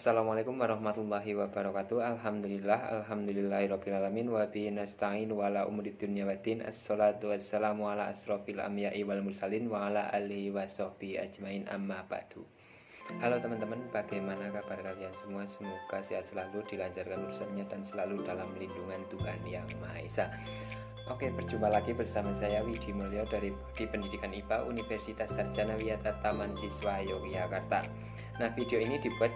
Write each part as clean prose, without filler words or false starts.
Assalamualaikum warahmatullahi wabarakatuh. Alhamdulillahirabbil alamin wa bihi nasta'in wa ala umuri dunya waddin. Assalatu wassalamu ala asrofil anbiya'i wal mursalin wa ala alihi washabbihi ajmain, amma ba'du. Halo teman-teman, bagaimana kabar kalian semua? Semoga sehat selalu, dilancarkan urusannya dan selalu dalam lindungan Tuhan Yang Maha Esa. Oke, berjumpa lagi bersama saya Widi Mulyo dari Prodi Pendidikan IPA Universitas Sarjana Wiyata Taman Siswa Yogyakarta. Nah, video ini dibuat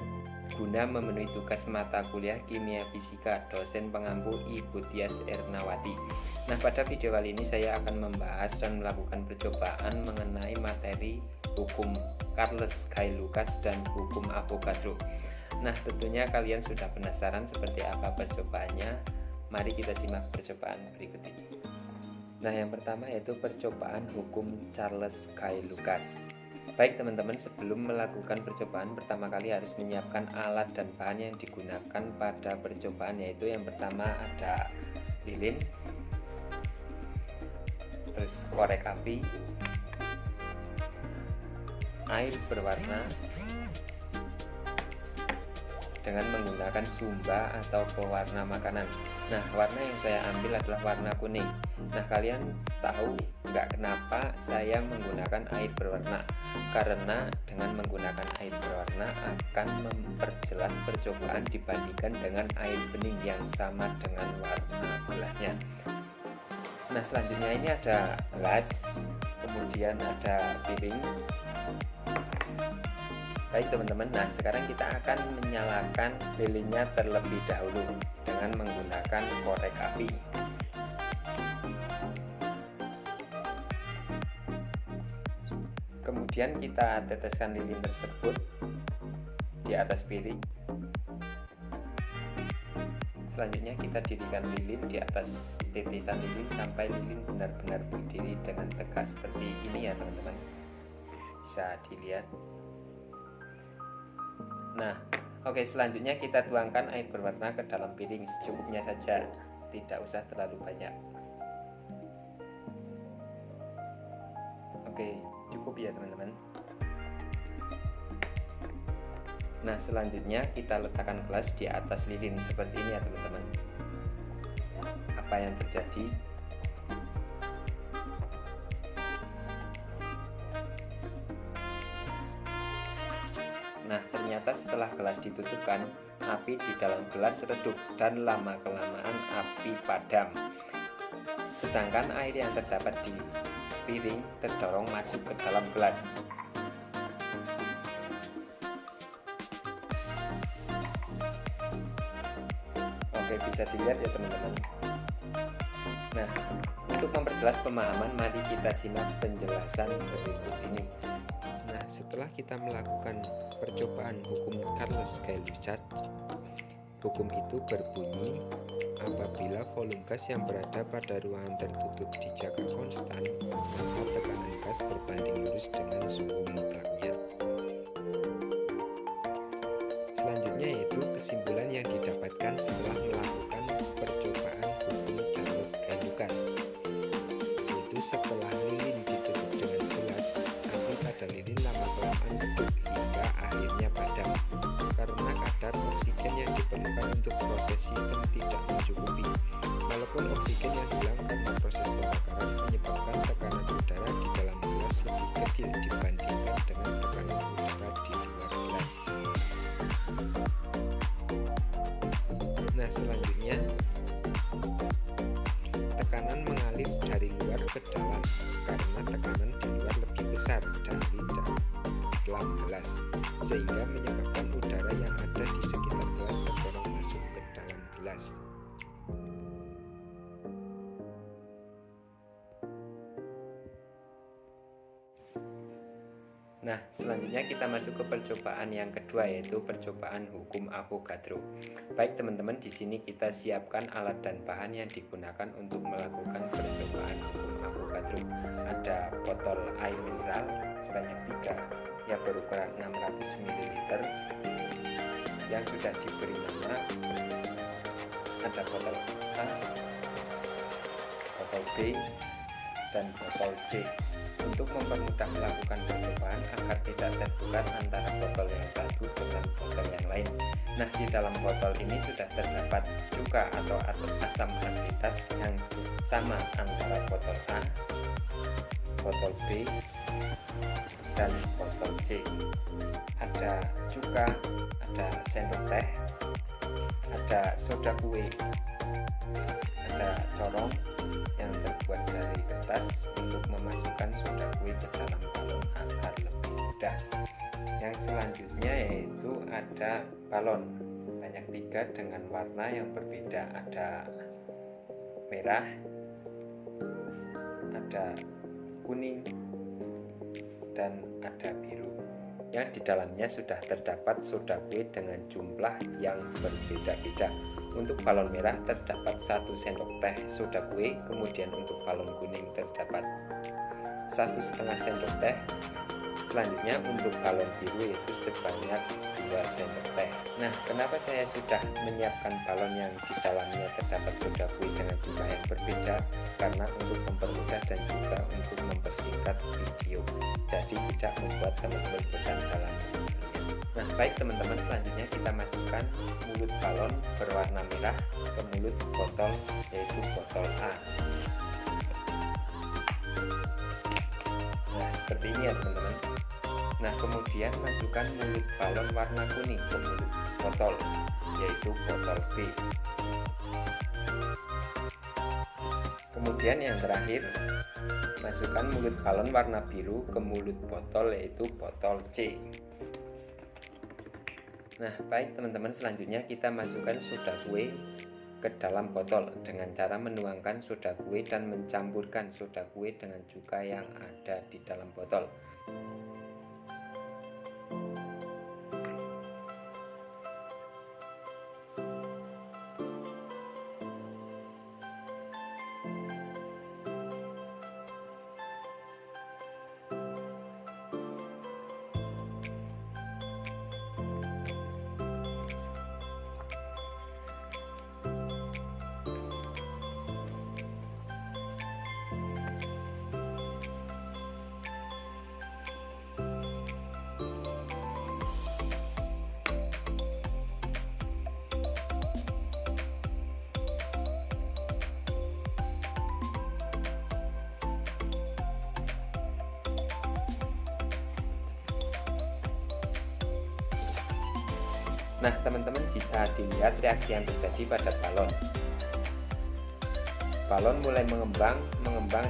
guna memenuhi tugas mata kuliah Kimia Fisika dosen pengampu Ibu Tias Ernawati. Nah, pada video kali ini saya akan membahas dan melakukan percobaan mengenai materi hukum Charles Guy Lucas dan hukum Avogadro. Nah, tentunya kalian sudah penasaran seperti apa percobaannya. Mari kita simak percobaan berikut ini. Nah, yang pertama yaitu percobaan hukum Charles Guy Lucas. Baik teman-teman, sebelum melakukan percobaan pertama kali harus menyiapkan alat dan bahan yang digunakan pada percobaan, yaitu yang pertama ada lilin, terus korek api, air berwarna dengan menggunakan sumba atau pewarna makanan. Nah, warna yang saya ambil adalah warna kuning. Nah, kalian tahu nggak kenapa saya menggunakan air berwarna? Karena dengan menggunakan air berwarna akan memperjelas percobaan dibandingkan dengan air bening yang sama dengan warna gelasnya. Nah, selanjutnya ini ada gelas, kemudian ada piring. Baik teman-teman, nah sekarang kita akan menyalakan lilinnya terlebih dahulu dengan menggunakan korek api. Kemudian kita teteskan lilin tersebut di atas piring. Selanjutnya kita dirikan lilin di atas titisan lilin sampai lilin benar-benar berdiri dengan tegak seperti ini ya teman-teman. Bisa dilihat. Nah, oke, selanjutnya kita tuangkan air berwarna ke dalam piring secukupnya saja, tidak usah terlalu banyak. Oke, cukup ya teman-teman. Nah, selanjutnya kita letakkan gelas di atas lilin seperti ini ya teman-teman. Apa yang terjadi? Nah, ternyata setelah gelas ditutupkan, api di dalam gelas redup dan lama-kelamaan api padam. Sedangkan air yang terdapat di piring terdorong masuk ke dalam gelas. Oke, bisa dilihat ya teman-teman. Nah, untuk memperjelas pemahaman, mari kita simak penjelasan berikut ini. Nah, setelah kita melakukan percobaan hukum Charles Guy Lucas, hukum itu berbunyi apabila volume gas yang berada pada ruangan tertutup dijaga konstan, maka tekanan gas berbanding lurus dengan suhu mutlaknya. Selanjutnya yaitu kesimpulan yang didapatkan setelah melakukan percobaan hukum Charles Guy Lucas, yaitu setelah lilin ditutup dengan gelas, api pada lilin lama-kelamaan redup hingga akhirnya padam karena kadar oksigen yang diperlukan untuk proses sistem tidak mencukupi. Walaupun oksigen yang hilang karena proses pembakaran menyebabkan tekanan udara di dalam gelas lebih kecil dibandingkan dengan tekanan udara di luar gelas. Nah, selanjutnya tekanan mengalir dari luar ke dalam karena tekanan di luar lebih besar dari dalam gelas, sehingga menyebabkan udara yang ada di sekitar gelas terdorong masuk ke dalam gelas. Nah, selanjutnya kita masuk ke percobaan yang kedua, yaitu percobaan hukum Avogadro. Baik teman-teman, di sini kita siapkan alat dan bahan yang digunakan untuk melakukan percobaan hukum Avogadro. Ada botol air mineral sebanyak 3 yang berukuran 600 ml yang sudah diberi nama. Ada botol A, botol B, dan botol C. Untuk mempermudah melakukan percobaan agar tidak tertukar antara botol yang satu dengan botol yang lain. Nah, di dalam botol ini sudah terdapat cuka atau asam asetat yang sama antara botol A, botol B, dan botol C. Ada cuka, ada sendok teh, ada soda kue, ada corong yang terbuat dari kertas untuk memasukkan soda kue ke dalam balon agar lebih mudah. Yang selanjutnya yaitu ada balon banyak 3 dengan warna yang berbeda, ada merah, ada kuning, dan ada biru. Yang di dalamnya sudah terdapat soda kue dengan jumlah yang berbeda-beda. Untuk balon merah terdapat 1 sendok teh soda kue, kemudian untuk balon kuning terdapat 1,5 sendok teh. Selanjutnya untuk balon biru yaitu sebanyak 2 sendok teh. Nah, kenapa saya sudah menyiapkan balon yang di dalamnya terdapat soda kue dengan jumlah yang berbeda? Karena untuk mempermudah dan juga untuk mempersingkat video, jadi tidak membuat teman-teman bosan dalam memilihnya. Nah, baik teman-teman, selanjutnya kita masukkan mulut balon berwarna merah ke mulut botol, yaitu botol A. Nah, seperti ini ya teman-teman. Nah, kemudian masukkan mulut balon warna kuning ke mulut botol, yaitu botol B. Kemudian yang terakhir, masukkan mulut balon warna biru ke mulut botol, yaitu botol C. Nah, baik teman-teman, selanjutnya kita masukkan soda kue ke dalam botol dengan cara menuangkan soda kue dan mencampurkan soda kue dengan cuka yang ada di dalam botol. Nah, teman-teman bisa dilihat reaksi yang terjadi pada balon. Balon mulai mengembang,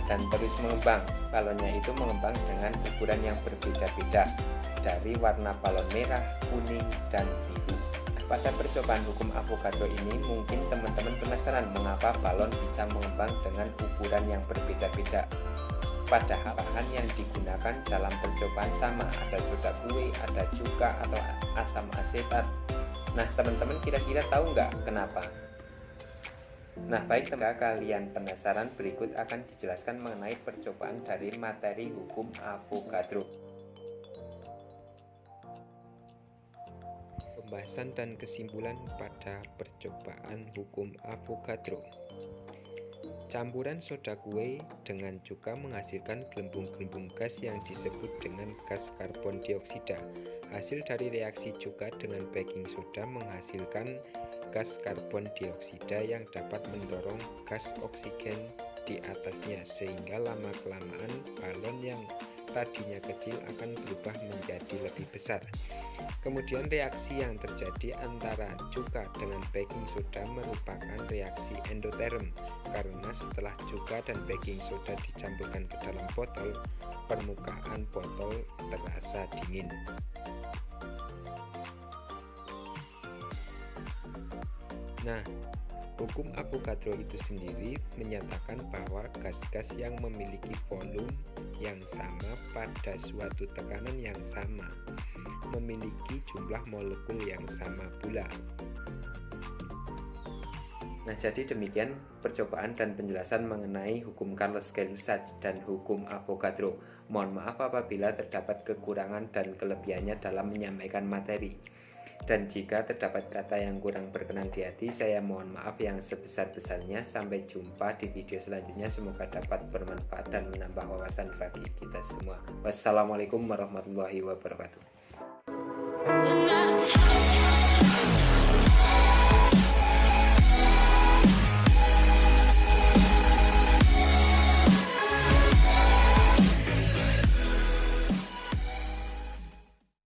dan terus mengembang. Balonnya itu mengembang dengan ukuran yang berbeda-beda, dari warna balon merah, kuning, dan biru. Nah, pada percobaan hukum Avogadro ini mungkin teman-teman penasaran mengapa balon bisa mengembang dengan ukuran yang berbeda-beda. Padahal bahan yang digunakan dalam percobaan sama, ada soda kue, ada cuka atau asam asetat. Nah, teman-teman kira-kira tahu nggak kenapa? Nah, baik teman-teman, kalian penasaran, berikut akan dijelaskan mengenai percobaan dari materi hukum Avogadro. Pembahasan dan kesimpulan pada percobaan hukum Avogadro. Campuran soda kue dengan cuka menghasilkan gelembung-gelembung gas yang disebut dengan gas karbon dioksida. Hasil dari reaksi cuka dengan baking soda menghasilkan gas karbon dioksida yang dapat mendorong gas oksigen di atasnya, sehingga lama-kelamaan balon yang tadinya kecil akan berubah menjadi lebih besar. Kemudian reaksi yang terjadi antara cuka dengan baking soda merupakan reaksi endoterm, karena setelah cuka dan baking soda dicampurkan ke dalam botol, permukaan botol terasa dingin. Nah, hukum Avogadro itu sendiri menyatakan bahwa gas-gas yang memiliki volume yang sama pada suatu tekanan yang sama memiliki jumlah molekul yang sama pula. Nah, jadi demikian percobaan dan penjelasan mengenai hukum Cayley-Sachs dan hukum Avogadro. Mohon maaf apabila terdapat kekurangan dan kelebihannya dalam menyampaikan materi. Dan jika terdapat kata yang kurang berkenan di hati, saya mohon maaf yang sebesar-besarnya. Sampai jumpa di video selanjutnya. Semoga dapat bermanfaat dan menambah wawasan bagi kita semua. Wassalamualaikum warahmatullahi wabarakatuh.